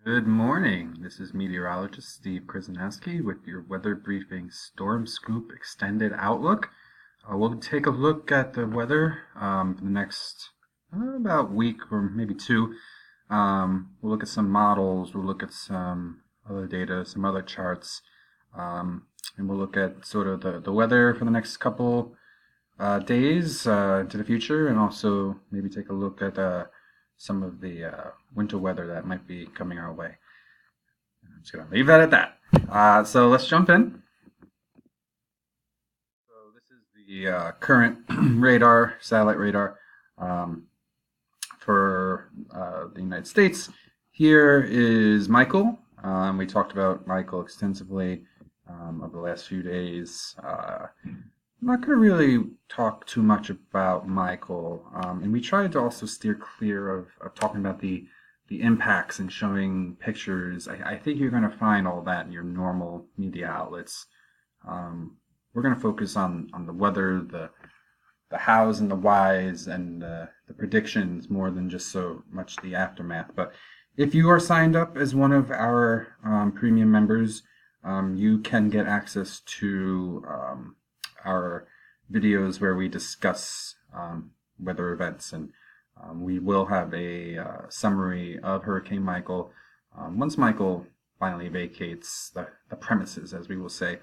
Good morning. This is meteorologist Steve Krasnowski with your weather briefing Storm Scoop Extended Outlook. We'll take a look at the weather for the next about week or maybe two. We'll look at some models. We'll look at some other data, some other charts, and we'll look at sort of the weather for the next couple days into the future, and also maybe take a look at some of the winter weather that might be coming our way. I'm just going to leave that at that. So let's jump in. So this is the current radar, satellite radar for the United States. Here is Michael. We talked about Michael extensively over the last few days. I'm not going to really talk too much about Michael, and we tried to also steer clear of talking about the impacts and showing pictures. I think you're going to find all that in your normal media outlets. We're going to focus on the weather, the hows and the whys, and the predictions more than just so much the aftermath. But if you are signed up as one of our premium members, you can get access to our videos where we discuss weather events, and we will have a summary of Hurricane Michael once Michael finally vacates the premises, as we will say.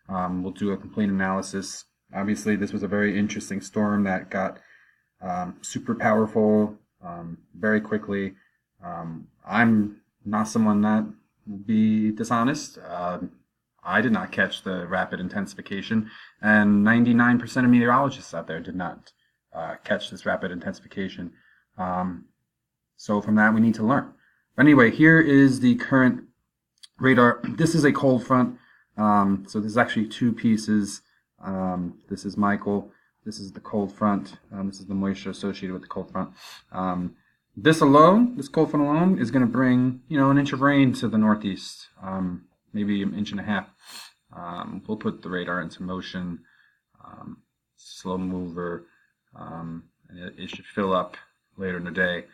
We'll do a complete analysis. Obviously, this was a very interesting storm that got super powerful very quickly. I'm not someone that will be dishonest. I did not catch the rapid intensification, and 99% of meteorologists out there did not catch this rapid intensification. So from that, we need to learn. But anyway, here is the current radar. This is a cold front. So there's actually two pieces. This is Michael. This is the cold front. This is the moisture associated with the cold front. This cold front alone, is going to bring, an inch of rain to the northeast. Maybe an inch and a half. We'll put the radar into motion, slow mover, and it should fill up later in the day.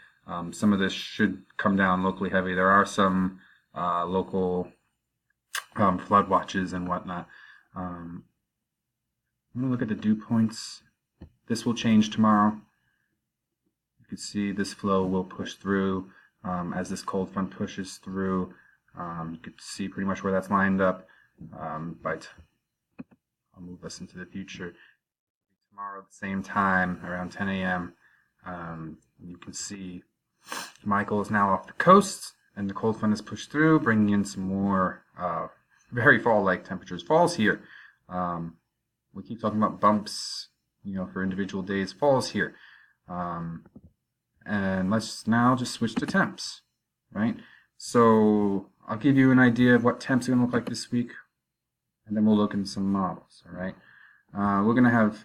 Some of this should come down locally heavy. There are some local flood watches and whatnot. I'm going to look at the dew points. This will change tomorrow. You can see this flow will push through as this cold front pushes through. You can see pretty much where that's lined up, but I'll move us into the future. Tomorrow at the same time, around 10 a.m., you can see Michael is now off the coast, and the cold front is pushed through, bringing in some more very fall-like temperatures. Fall's here. We keep talking about bumps, for individual days. Fall's here. And let's now just switch to temps, right? So I'll give you an idea of what temps are going to look like this week, and then we'll look into some models, all right? We're going to have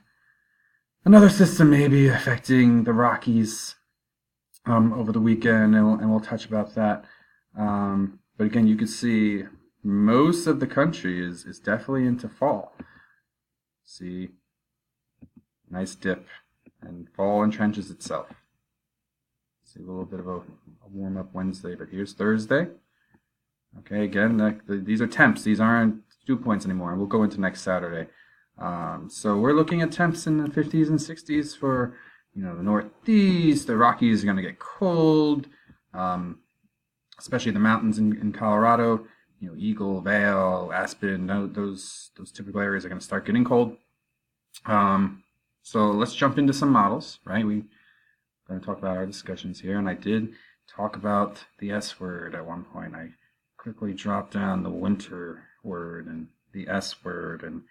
another system maybe affecting the Rockies over the weekend, and we'll touch about that. But again, you can see most of the country is definitely into fall. See, nice dip, and fall entrenches itself. See a little bit of a warm-up Wednesday, but here's Thursday. Okay, again, these are temps. These aren't dew points anymore. We'll go into next Saturday. So we're looking at temps in the 50s and 60s for, the Northeast. The Rockies are going to get cold, especially the mountains in Colorado. Eagle, Vail, Aspen, those typical areas are going to start getting cold. So let's jump into some models, right? We're going to talk about our discussions here, and I did talk about the S word at one point. I quickly dropped down the winter word and the S word, and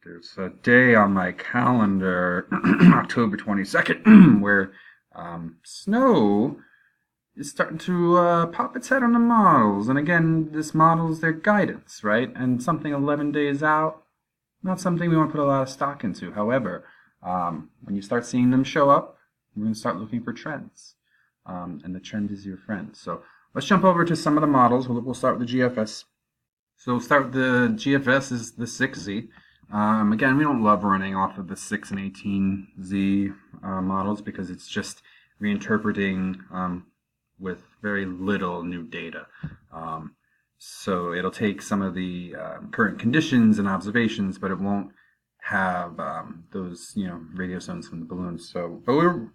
there's a day on my calendar, October 22nd, where snow is starting to pop its head on the models. And again, this models their guidance, right? And something 11 days out, not something we want to put a lot of stock into. However, when you start seeing them show up, we're going to start looking for trends. And the trend is your friend. So let's jump over to some of the models. We'll start with the GFS. So we'll start with the GFS is the 6Z. Again, we don't love running off of the 6 and 18Z models because it's just reinterpreting with very little new data. So it'll take some of the current conditions and observations, but it won't have those radio zones from the balloons. So, but we'll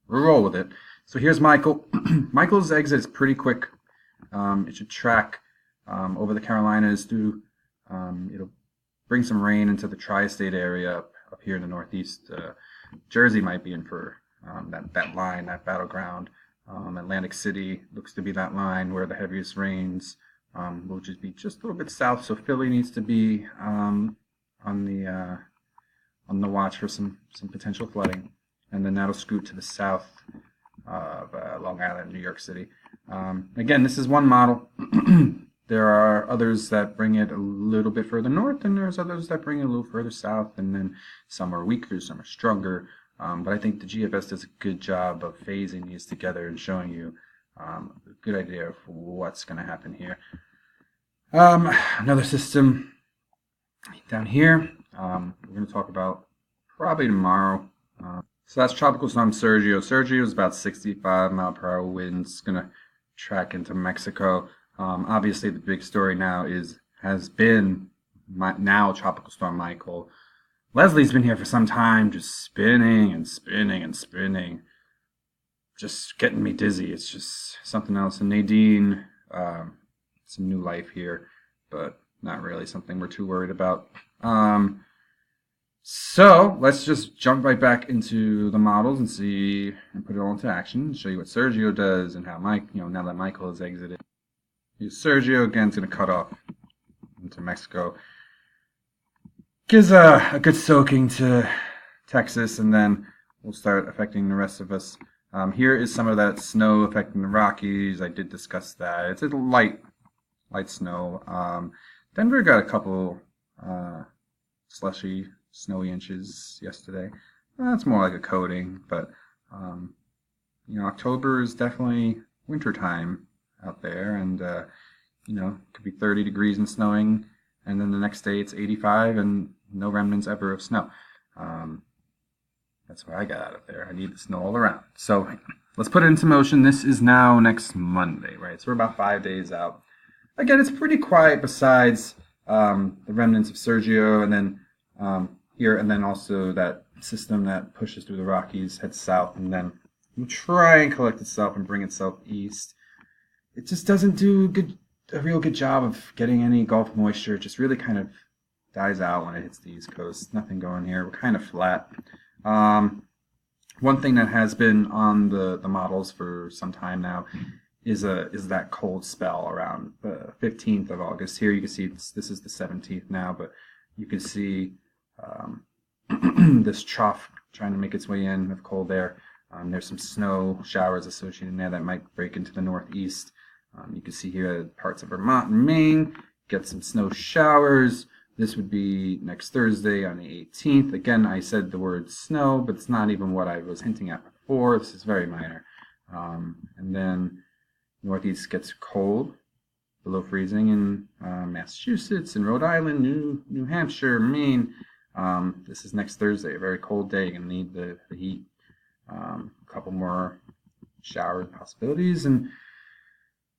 roll with it. So here's Michael. Michael's exit is pretty quick. It should track over the Carolinas through. It'll bring some rain into the tri-state area up here in the Northeast. Jersey might be in for that line, that battleground. Atlantic City looks to be that line where the heaviest rains will just be just a little bit south. So Philly needs to be on the watch for some potential flooding, and then that'll scoot to the south of Long Island, New York City. Again, this is one model. There are others that bring it a little bit further north, and there's others that bring it a little further south, and then some are weaker, some are stronger. But I think the GFS does a good job of phasing these together and showing you a good idea of what's going to happen here. Another system down here we're going to talk about probably tomorrow. So that's Tropical Storm Sergio. Sergio is about 65 mile per hour winds, going to track into Mexico. Obviously, the big story now has been Tropical Storm Michael. Leslie's been here for some time, just spinning and spinning and spinning, just getting me dizzy. It's just something else. And Nadine, some new life here, but not really something we're too worried about. So let's just jump right back into the models and see and put it all into action. Show you what Sergio does and how now that Michael has exited. Here's Sergio again. It's going to cut off into Mexico. Gives a good soaking to Texas, and then we'll start affecting the rest of us. Here is some of that snow affecting the Rockies. I did discuss that. It's a light snow. Denver got a couple slushy, snowy inches yesterday. That's more like a coating, but October is definitely wintertime out there, and it could be 30 degrees and snowing, and then the next day it's 85 and no remnants ever of snow. That's what I got out of there. I need the snow all around. So let's put it into motion. This is now next Monday, right? So we're about 5 days out. Again, it's pretty quiet besides the remnants of Sergio, and then here, and then also that system that pushes through the Rockies, heads south, and then will try and collect itself and bring itself east. It just doesn't do a real good job of getting any Gulf moisture. It just really kind of dies out when it hits the East Coast. Nothing going here. We're kind of flat. One thing that has been on the models for some time now is that cold spell around the 15th of August. Here you can see this is the 17th now, but you can see this trough trying to make its way in of cold air. There's some snow showers associated in there that might break into the northeast. You can see here parts of Vermont and Maine get some snow showers. This would be next Thursday on the 18th. Again, I said the word snow, but it's not even what I was hinting at before. This is very minor. And then northeast gets cold, below freezing in Massachusetts and Rhode Island, New Hampshire, Maine. This is next Thursday, a very cold day. You're going to need the heat. A couple more shower possibilities, and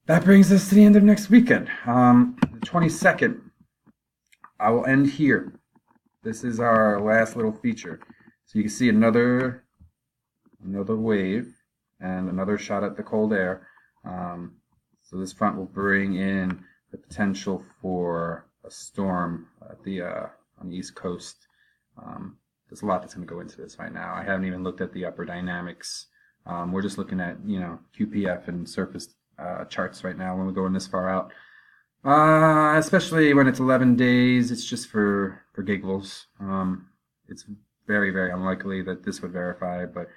that brings us to the end of next weekend. The 22nd, I will end here. This is our last little feature. So you can see another wave and another shot at the cold air. So this front will bring in the potential for a storm at on the East Coast. There's a lot that's going to go into this right now. I haven't even looked at the upper dynamics. We're just looking at QPF and surface charts right now when we're going this far out. Especially when it's 11 days, it's just for giggles. It's very, very unlikely that this would verify, but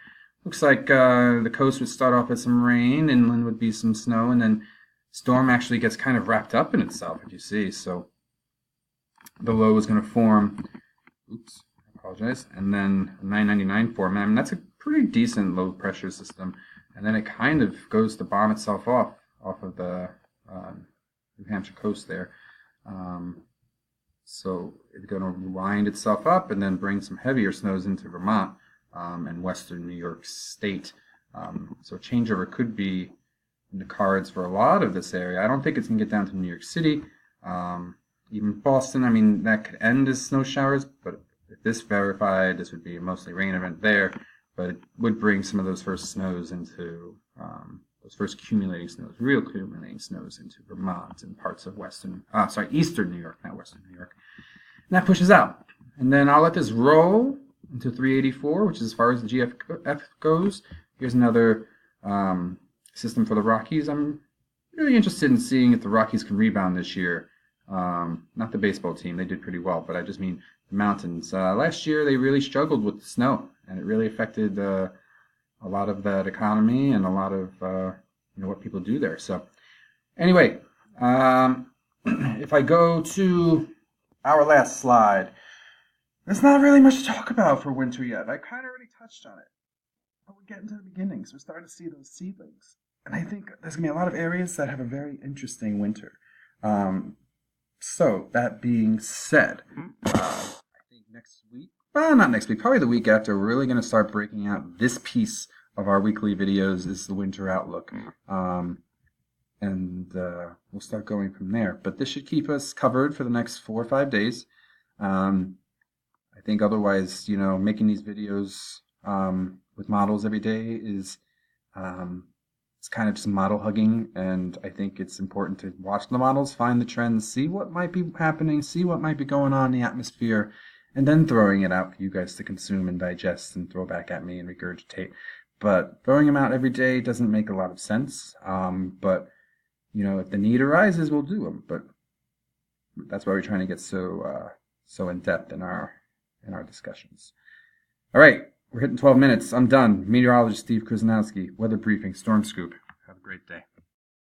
looks like the coast would start off with some rain, inland would be some snow, and then storm actually gets kind of wrapped up in itself, as you see. So the low is going to form, I apologize, and then 999 form. I mean, that's a pretty decent low pressure system, and then it kind of goes to bomb itself off of the New Hampshire coast there. So it's going to wind itself up and then bring some heavier snows into Vermont and western New York State. So changeover could be in the cards for a lot of this area. I don't think it's going to get down to New York City. Even Boston, I mean, that could end as snow showers, but if this verified, this would be a mostly rain event there, but it would bring some of those first snows into, those first accumulating snows, real accumulating snows into Vermont and parts of eastern New York, not western New York. And that pushes out. And then I'll let this roll into 384, which is as far as the GFF goes. Here's another system for the Rockies. I'm really interested in seeing if the Rockies can rebound this year. Not the baseball team, they did pretty well, but I just mean the mountains. Last year they really struggled with the snow, and it really affected a lot of that economy and a lot of what people do there. So anyway, if I go to our last slide, there's not really much to talk about for winter yet. I kind of already touched on it. But we're getting to the beginnings. We're starting to see those seedlings. And I think there's going to be a lot of areas that have a very interesting winter. So, that being said, I think next week, well, not next week, probably the week after, we're really going to start breaking out this piece of our weekly videos is the winter outlook. And we'll start going from there. But this should keep us covered for the next 4 or 5 days. I think otherwise, making these videos with models every day is it's kind of just model hugging, and I think it's important to watch the models, find the trends, see what might be happening, see what might be going on in the atmosphere, and then throwing it out for you guys to consume and digest and throw back at me and regurgitate. But throwing them out every day doesn't make a lot of sense. But if the need arises, we'll do them. But that's why we're trying to get so in depth in our discussions. All right. We're hitting 12 minutes. I'm done. Meteorologist Steve Krasnowski, Weather Briefing, Storm Scoop. Have a great day.